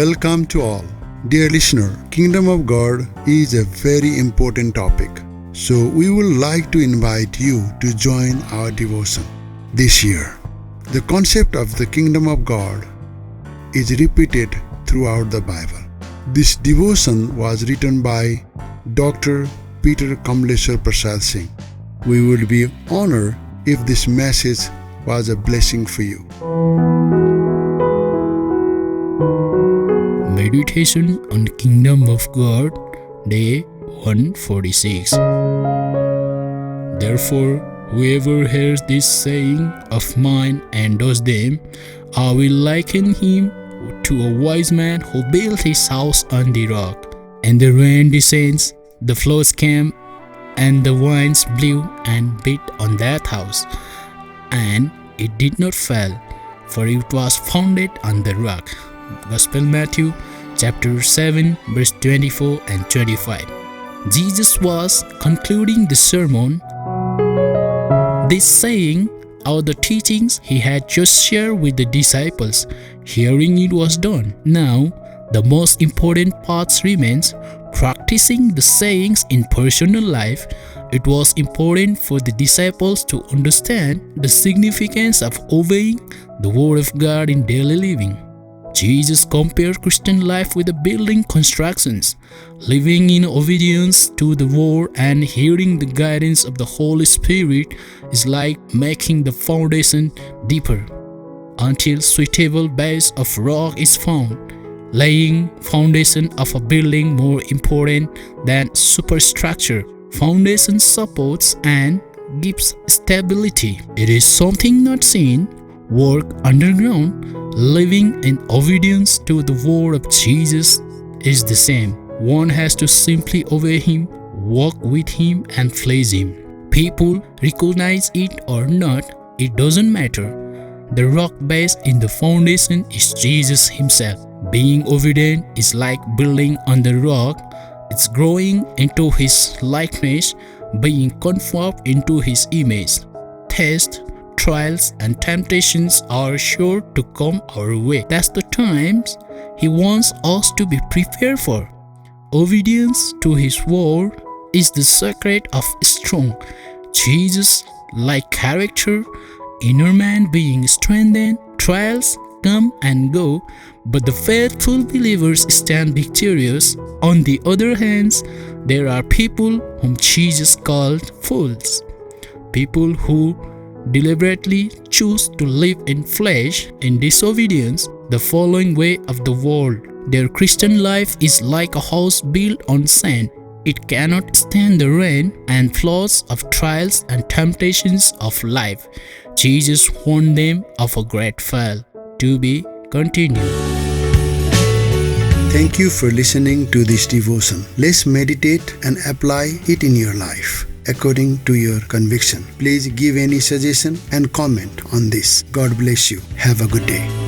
Welcome to all. Dear listener, Kingdom of God is a very important topic. So we would like to invite you to join our devotion this year. The concept of the Kingdom of God is repeated throughout the Bible. This devotion was written by Dr. Peter Kamleshwar Prasad Singh. We would be honored if this message was a blessing for you. Meditation on Kingdom of God, Day 146. Therefore, whoever hears this saying of mine and does them, I will liken him to a wise man who built his house on the rock. And the rain descends, the floods came, and the winds blew and beat on that house. And it did not fall, for it was founded on the rock. Gospel Matthew chapter 7 verse 24 and 25. Jesus was concluding the sermon. This saying or the teachings he had just shared with the disciples. Hearing it was done. Now, the most important part remains practicing the sayings in personal life. It was important for the disciples to understand the significance of obeying the Word of God in daily living. Jesus compared Christian life with the building constructions. Living in obedience to the Word and hearing the guidance of the Holy Spirit is like making the foundation deeper until suitable base of rock is found. Laying foundation of a building more important than superstructure. Foundation supports and gives stability. It is something not seen. Work underground. Living in obedience to the word of Jesus is the same. One has to simply obey Him, walk with Him, and please Him. People recognize it or not, it doesn't matter. The rock base in the foundation is Jesus Himself. Being obedient is like building on the rock. It's growing into His likeness, being conformed into His image. Tests, trials, and temptations are sure to come our way. That's the times He wants us to be prepared for. Obedience to His word is the secret of strong Jesus-like character. Inner man being strengthened. Trials come and go, but the faithful believers stand victorious. On the other hand, there are people whom Jesus called fools. People who deliberately choose to live in flesh, in disobedience, the following way of the world. Their Christian life is like a house built on sand. It cannot stand the rain and floods of trials and temptations of life. Jesus warned them of a great fall. To be continued. Thank you for listening to this devotion. Let's meditate and apply it in your life according to your conviction. Please give any suggestion and comment on this. God bless you. Have a good day.